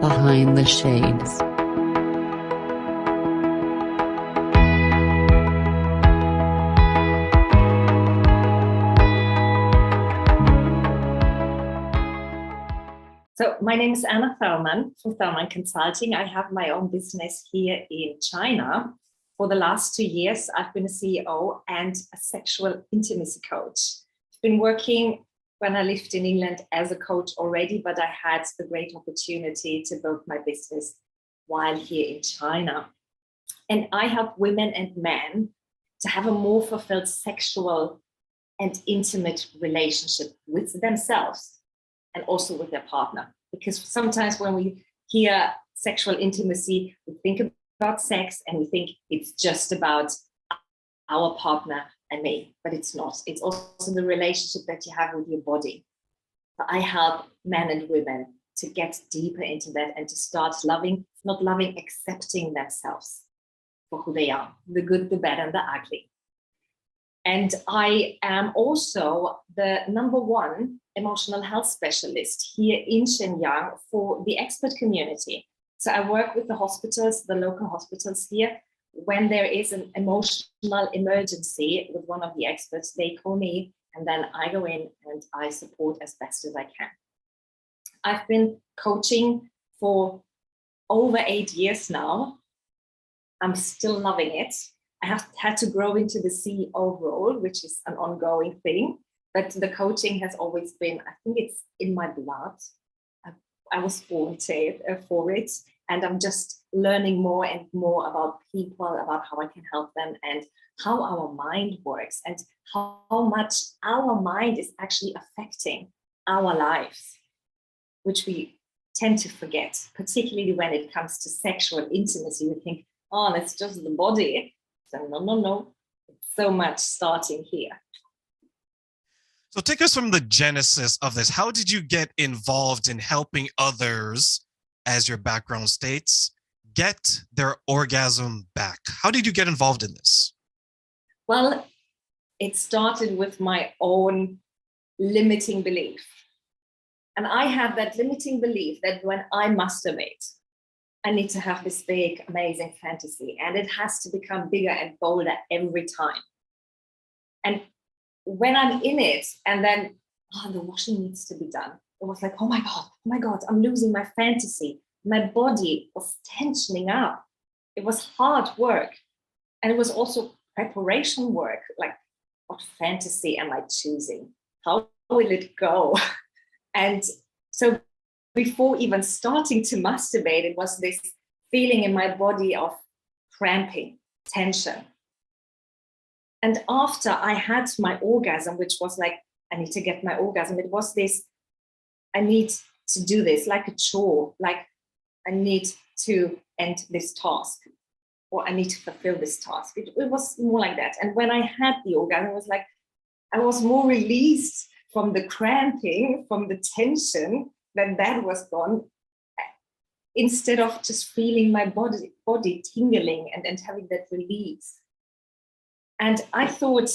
Behind the Shades. So my name is Anna Thellmann from Thellmann Consulting. I have my own business here in China. For the last 2 years, I've been a CEO and a sexual intimacy coach. I've been working when I lived in England as a coach already, but I had the great opportunity to build my business while here in China. And I help women and men to have a more fulfilled sexual and intimate relationship with themselves and also with their partner. Because sometimes when we hear sexual intimacy, we think about sex and we think it's just about our partner and me, but it's not. It's also the relationship that you have with your body. I help men and women to get deeper into that and to start loving, not loving, accepting themselves for who they are, the good, the bad, and the ugly. And I am also the #1 emotional health specialist here in Shenyang for the expert community. So I work with the hospitals, the local hospitals here. When there is an emotional emergency with one of the experts, they call me and then I go in and I support as best as I can. I've been coaching for over 8 years now. I'm still loving it. I have had to grow into the CEO role, which is an ongoing thing, but the coaching has always been, I think it's in my blood. I was born for it, and I'm just learning more and more about people, about how I can help them and how our mind works and how much our mind is actually affecting our lives, which we tend to forget, particularly when it comes to sexual intimacy. We think, oh, that's just the body. So no, it's so much starting here. So take us from the genesis of this. How did you get involved in helping others, as your background states, get their orgasm back? How did you get involved in this? Well, it started with my own limiting belief. And I had that limiting belief that when I masturbate, I need to have this big, amazing fantasy, and it has to become bigger and bolder every time. And when I'm in it, and then the washing needs to be done, it was like, oh my God, I'm losing my fantasy. My body was tensioning up. It was hard work. And it was also preparation work. Like, what fantasy am I choosing? How will it go? And so before even starting to masturbate, it was this feeling in my body of cramping, tension. And after I had my orgasm, which was like, I need to get my orgasm, it was this, I need to do this like a chore, like I need to end this task, or I need to fulfill this task. It was more like that. And when I had the orgasm, it was like, I was more released from the cramping, from the tension, that was gone, instead of just feeling my body tingling and having that release. And I thought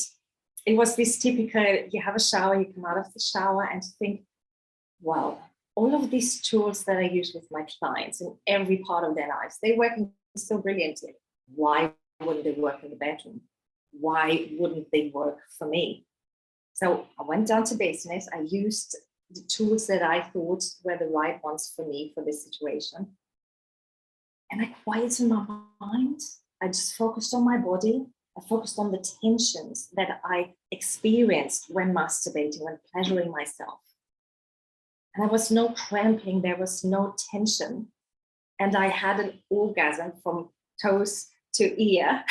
it was this typical, you have a shower, you come out of the shower and think, wow, all of these tools that I use with my clients in every part of their lives, they're working so brilliantly. Why wouldn't they work in the bedroom? Why wouldn't they work for me? So I went down to business. I used the tools that I thought were the right ones for me for this situation. And I quieted my mind. I just focused on my body. I focused on the tensions that I experienced when masturbating, when pleasuring myself. And there was no cramping, there was no tension. And I had an orgasm from toes to ear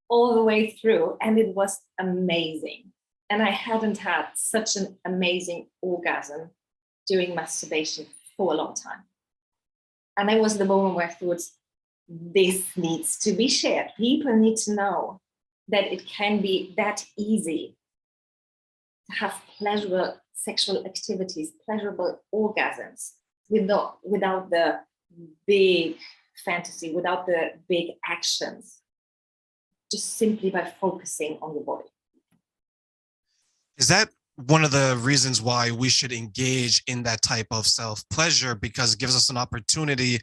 all the way through. And it was amazing. And I hadn't had such an amazing orgasm during masturbation for a long time. And that was the moment where I thought, this needs to be shared. People need to know that it can be that easy to have pleasurable sexual activities, pleasurable orgasms, without the big fantasy, without the big actions, just simply by focusing on the body. Is that one of the reasons why we should engage in that type of self-pleasure, because it gives us an opportunity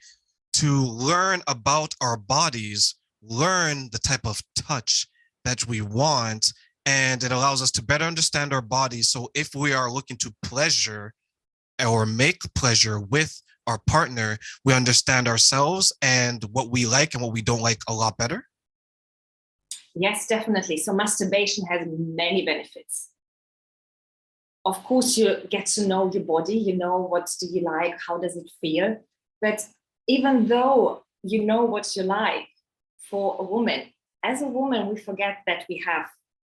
to learn about our bodies, learn the type of touch that we want, and it allows us to better understand our bodies. So if we are looking to pleasure or make pleasure with our partner, we understand ourselves and what we like and what we don't like a lot better. Yes, definitely. So masturbation has many benefits. Of course, you get to know your body, you know what do you like, how does it feel. But even though you know what you like for a woman, as a woman, we forget that we have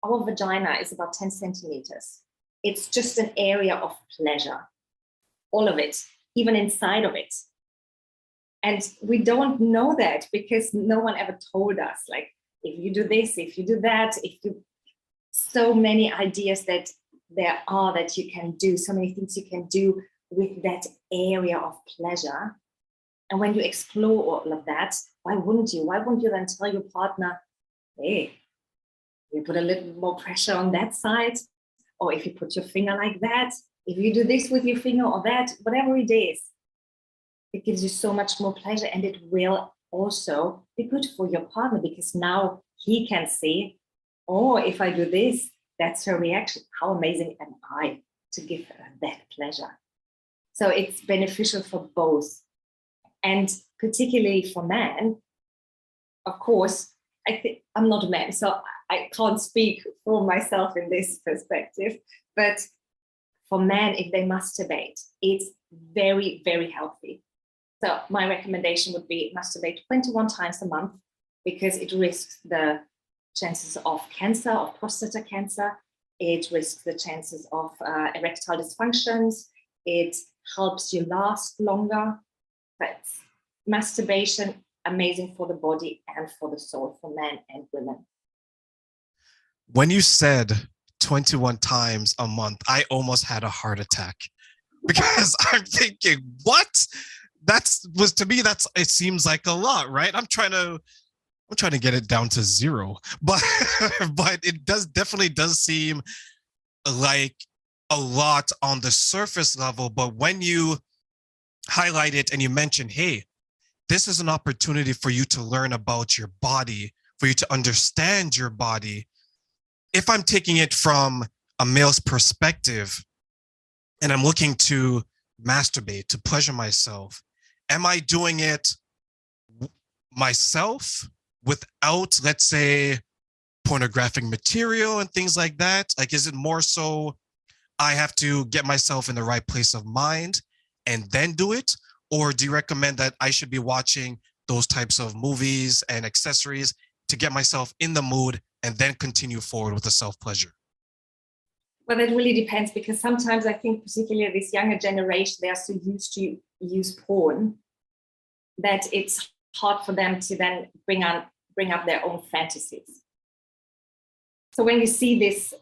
our vagina is about 10 centimeters. It's just an area of pleasure, all of it, even inside of it. And we don't know that because no one ever told us, like, if you do this, if you do that, so many ideas that there are that you can do, so many things you can do with that area of pleasure. And when you explore all of that, why wouldn't you? Why wouldn't you then tell your partner, hey, you put a little more pressure on that side, or if you put your finger like that, if you do this with your finger or that, whatever it is, it gives you so much more pleasure, and it will also be good for your partner because now he can see, oh, if I do this, that's her reaction. How amazing am I to give her that pleasure? So it's beneficial for both. And particularly for men, of course, I think I'm not a man, so I can't speak for myself in this perspective, but for men, if they masturbate, it's very, very healthy. So my recommendation would be masturbate 21 times a month because it risks the chances of cancer, of prostata cancer. It risks the chances of erectile dysfunctions. It helps you last longer. But masturbation, amazing for the body and for the soul, for men and women. When you said 21 times a month, I almost had a heart attack because I'm thinking, what? To me, it seems like a lot, right? I'm trying to get it down to zero, but but it definitely does seem like a lot on the surface level. But when you highlight it and you mention, hey, this is an opportunity for you to learn about your body, for you to understand your body. If I'm taking it from a male's perspective and I'm looking to masturbate, to pleasure myself, am I doing it myself without, let's say, pornographic material and things like that? Like, is it more so I have to get myself in the right place of mind and then do it? Or do you recommend that I should be watching those types of movies and accessories to get myself in the mood and then continue forward with the self-pleasure? Well, that really depends because sometimes I think particularly this younger generation, they are so used to use porn that it's hard for them to then bring up their own fantasies. So when you see this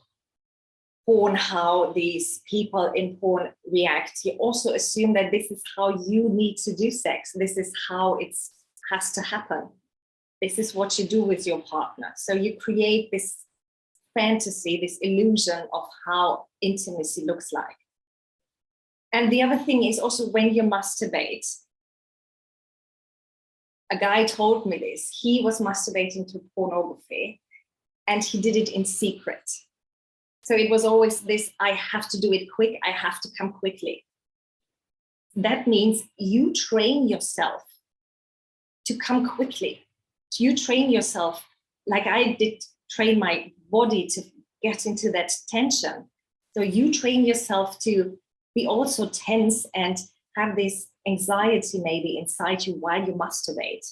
porn, how these people in porn react, you also assume that this is how you need to do sex. This is how it has to happen. This is what you do with your partner. So you create this fantasy, this illusion of how intimacy looks like. And the other thing is also when you masturbate, a guy told me this, he was masturbating to pornography and he did it in secret. So it was always this, I have to do it quick, I have to come quickly. That means you train yourself to come quickly. You train yourself, like I did train my body to get into that tension. So you train yourself to be also tense and have this anxiety maybe inside you while you masturbate.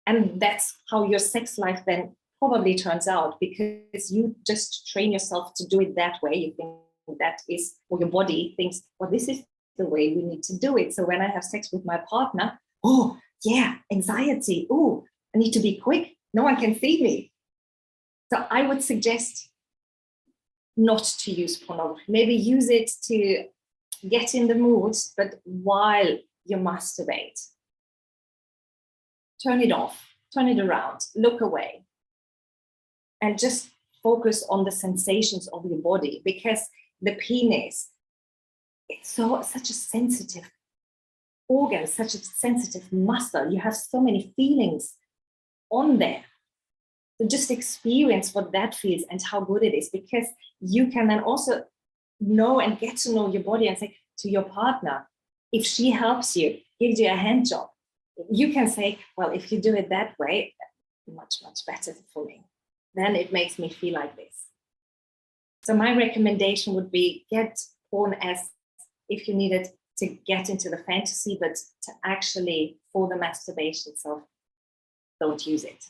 And that's how your sex life then probably turns out, because you just train yourself to do it that way. You think that is, or your body thinks, well, this is the way we need to do it. So when I have sex with my partner, oh yeah, anxiety. Oh, I need to be quick. No one can see me. So I would suggest not to use pornography. Maybe use it to get in the mood, but while you masturbate, turn it off, turn it around, look away, and just focus on the sensations of your body, because the penis, it's such a sensitive organ, such a sensitive muscle. You have so many feelings on there. So just experience what that feels and how good it is, because you can then also know and get to know your body and say to your partner, if she helps you, gives you a hand job, you can say, well, if you do it that way, much, much better for me. Then it makes me feel like this. So my recommendation would be get porn as if you need it to get into the fantasy, but to actually for the masturbation. So don't use it.